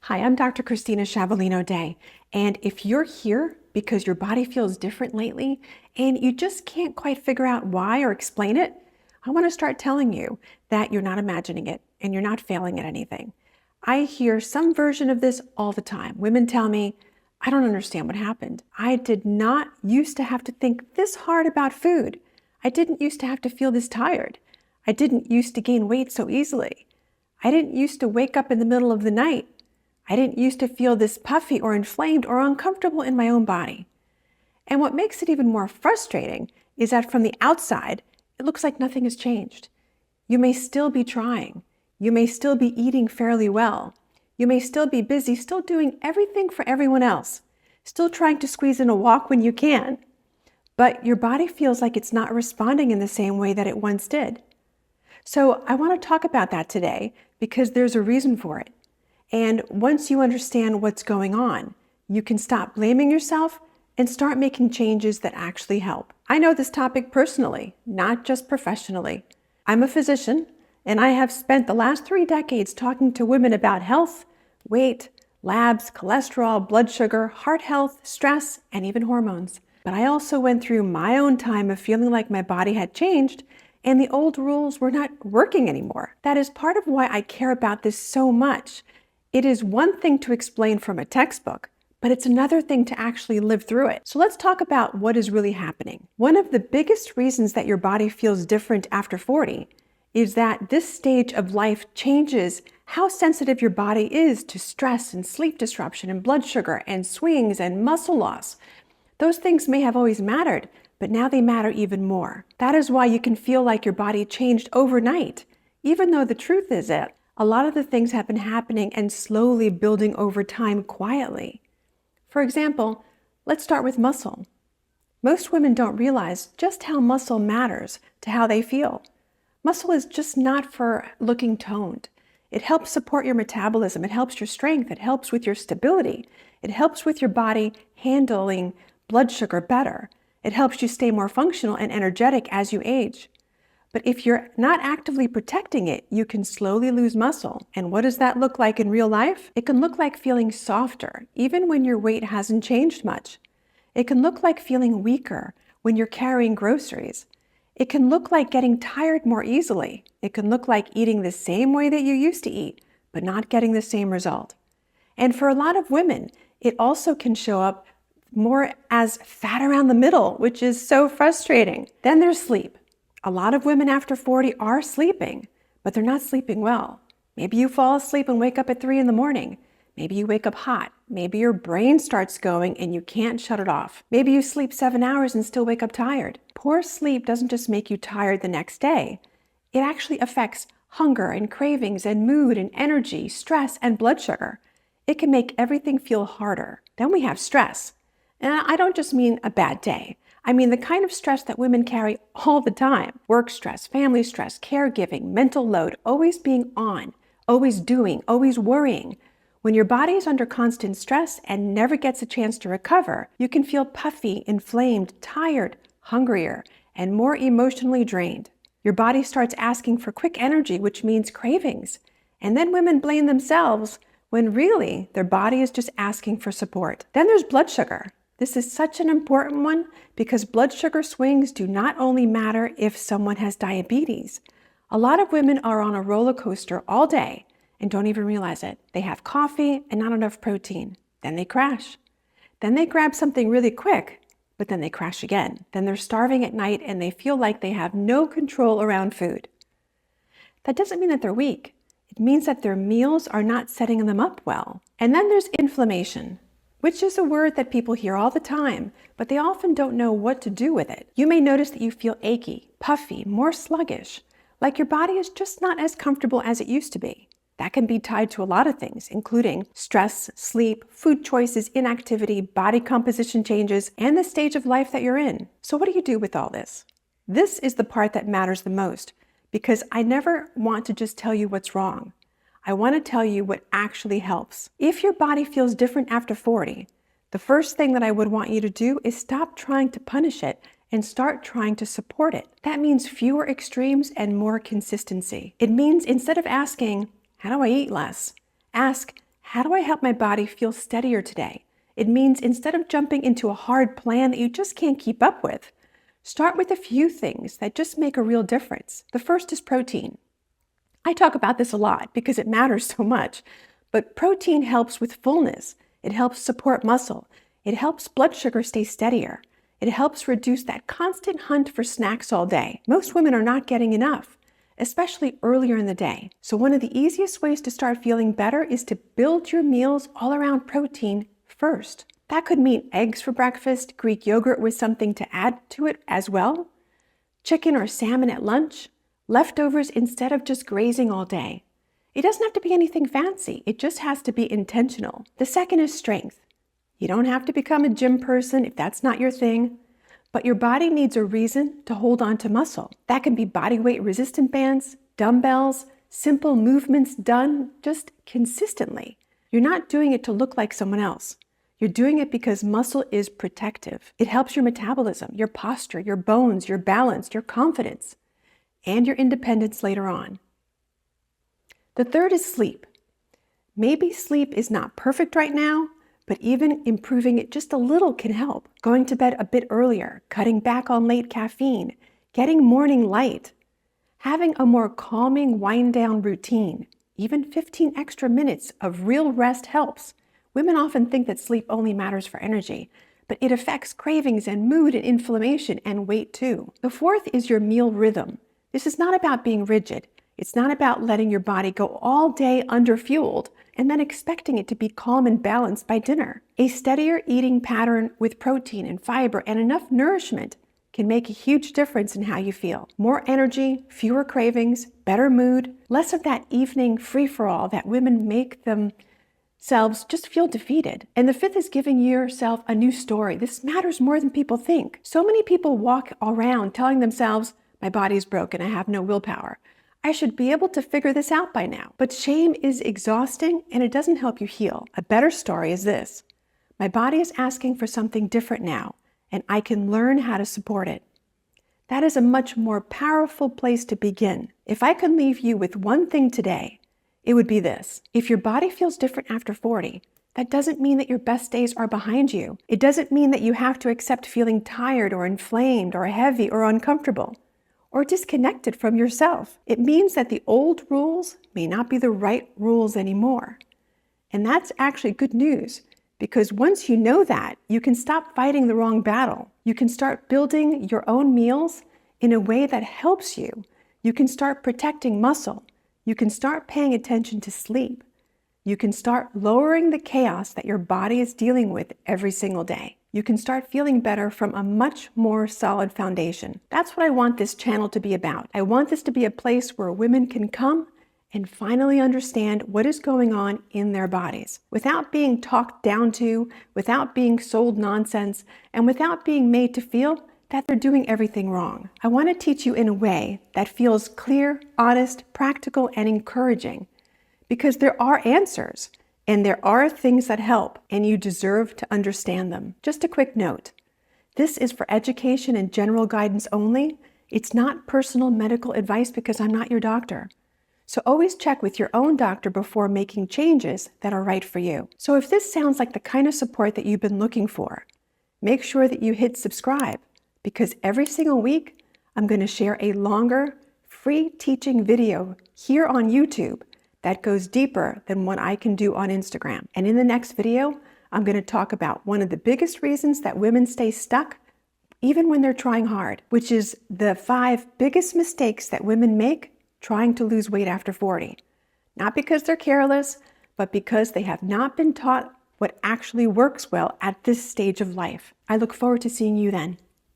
Hi, I'm Dr. Cristina Sciavolino-Day, and if you're here because your body feels different lately and you just can't quite figure out why or explain it, I want to start telling you that you're not imagining it and you're not failing at anything. I hear some version of this all the time. Women tell me, I don't understand what happened. I did not used to have to think this hard about food. I didn't used to have to feel this tired. I didn't used to gain weight so easily. I didn't used to wake up in the middle of the night. I didn't used to feel this puffy or inflamed or uncomfortable in my own body. And what makes it even more frustrating is that from the outside, it looks like nothing has changed. You may still be trying. You may still be eating fairly well. You may still be busy, still doing everything for everyone else, still trying to squeeze in a walk when you can. But your body feels like it's not responding in the same way that it once did. So I want to talk about that today because there's a reason for it. And once you understand what's going on, you can stop blaming yourself and start making changes that actually help. I know this topic personally, not just professionally. I'm a physician, and I have spent the last 3 decades talking to women about health, weight, labs, cholesterol, blood sugar, heart health, stress, and even hormones. But I also went through my own time of feeling like my body had changed and the old rules were not working anymore. That is part of why I care about this so much. It is one thing to explain from a textbook, but it's another thing to actually live through it. So let's talk about what is really happening. One of the biggest reasons that your body feels different after 40 is that this stage of life changes how sensitive your body is to stress and sleep disruption and blood sugar and swings and muscle loss. Those things may have always mattered, but now they matter even more. That is why you can feel like your body changed overnight, even though the truth is that a lot of the things have been happening and slowly building over time quietly. For example, let's start with muscle. Most women don't realize just how muscle matters to how they feel. Muscle is just not for looking toned. It helps support your metabolism. It helps your strength. It helps with your stability. It helps with your body handling blood sugar better. It helps you stay more functional and energetic as you age. But if you're not actively protecting it, you can slowly lose muscle. And what does that look like in real life? It can look like feeling softer, even when your weight hasn't changed much. It can look like feeling weaker when you're carrying groceries. It can look like getting tired more easily. It can look like eating the same way that you used to eat, but not getting the same result. And for a lot of women, it also can show up more as fat around the middle, which is so frustrating. Then there's sleep. A lot of women after 40 are sleeping, but they're not sleeping well. Maybe you fall asleep and wake up at 3 in the morning. Maybe you wake up hot. Maybe your brain starts going and you can't shut it off. Maybe you sleep 7 hours and still wake up tired. Poor sleep doesn't just make you tired the next day. It actually affects hunger and cravings and mood and energy, stress and blood sugar. It can make everything feel harder. Then we have stress. And I don't just mean a bad day. I mean the kind of stress that women carry all the time. Work stress, family stress, caregiving, mental load, always being on, always doing, always worrying. When your body is under constant stress and never gets a chance to recover, you can feel puffy, inflamed, tired, hungrier, and more emotionally drained. Your body starts asking for quick energy, which means cravings. And then women blame themselves when really their body is just asking for support. Then there's blood sugar. This is such an important one because blood sugar swings do not only matter if someone has diabetes. A lot of women are on a roller coaster all day and don't even realize it. They have coffee and not enough protein. Then they crash. Then they grab something really quick, but then they crash again. Then they're starving at night and they feel like they have no control around food. That doesn't mean that they're weak. It means that their meals are not setting them up well. And then there's inflammation, which is a word that people hear all the time, but they often don't know what to do with it. You may notice that you feel achy, puffy, more sluggish, like your body is just not as comfortable as it used to be. That can be tied to a lot of things, including stress, sleep, food choices, inactivity, body composition changes, and the stage of life that you're in. So what do you do with all this? This is the part that matters the most, because I never want to just tell you what's wrong. I want to tell you what actually helps. If your body feels different after 40, the first thing that I would want you to do is stop trying to punish it and start trying to support it. That means fewer extremes and more consistency. It means instead of asking, how do I eat less? Ask, How do I help my body feel steadier today? It means instead of jumping into a hard plan that you just can't keep up with, start with a few things that just make a real difference. The first is protein. I talk about this a lot because it matters so much, but protein helps with fullness. It helps support muscle. It helps blood sugar stay steadier. It helps reduce that constant hunt for snacks all day. Most women are not getting enough, especially earlier in the day. So one of the easiest ways to start feeling better is to build your meals all around protein first. That could mean eggs for breakfast, Greek yogurt with something to add to it as well, chicken or salmon at lunch, leftovers instead of just grazing all day. It doesn't have to be anything fancy. It just has to be intentional. The second is strength. You don't have to become a gym person if that's not your thing, but your body needs a reason to hold on to muscle. That can be body weight resistant bands, dumbbells, simple movements done just consistently. You're not doing it to look like someone else. You're doing it because muscle is protective. It helps your metabolism, your posture, your bones, your balance, your confidence, and your independence later on. The third is sleep. Maybe sleep is not perfect right now, but even improving it just a little can help. Going to bed a bit earlier, cutting back on late caffeine, getting morning light, having a more calming wind-down routine. Even 15 extra minutes of real rest helps. Women often think that sleep only matters for energy, but it affects cravings and mood and inflammation and weight too. The fourth is your meal rhythm. This is not about being rigid. It's not about letting your body go all day underfueled and then expecting it to be calm and balanced by dinner. A steadier eating pattern with protein and fiber and enough nourishment can make a huge difference in how you feel. More energy, fewer cravings, better mood, less of that evening free-for-all that women make themselves just feel defeated. And the fifth is giving yourself a new story. This matters more than people think. So many people walk around telling themselves, my body is broken, I have no willpower. I should be able to figure this out by now. But shame is exhausting and it doesn't help you heal. A better story is this. My body is asking for something different now, and I can learn how to support it. That is a much more powerful place to begin. If I could leave you with one thing today, it would be this. If your body feels different after 40, that doesn't mean that your best days are behind you. It doesn't mean that you have to accept feeling tired or inflamed or heavy or uncomfortable or disconnected from yourself. It means that the old rules may not be the right rules anymore. And that's actually good news, because once you know that, you can stop fighting the wrong battle. You can start building your own meals in a way that helps you. You can start protecting muscle. You can start paying attention to sleep. You can start lowering the chaos that your body is dealing with every single day. You can start feeling better from a much more solid foundation. That's what I want this channel to be about. I want this to be a place where women can come and finally understand what is going on in their bodies without being talked down to, without being sold nonsense, and without being made to feel that they're doing everything wrong. I want to teach you in a way that feels clear, honest, practical, and encouraging, because there are answers. And there are things that help, and you deserve to understand them. Just a quick note. This is for education and general guidance only. It's not personal medical advice because I'm not your doctor. So always check with your own doctor before making changes that are right for you. So if this sounds like the kind of support that you've been looking for, make sure that you hit subscribe, because every single week I'm going to share a longer, free teaching video here on YouTube that goes deeper than what I can do on Instagram. And in the next video, I'm going to talk about one of the biggest reasons that women stay stuck even when they're trying hard, which is the 5 biggest mistakes that women make trying to lose weight after 40. Not because they're careless, but because they have not been taught what actually works well at this stage of life. I look forward to seeing you then.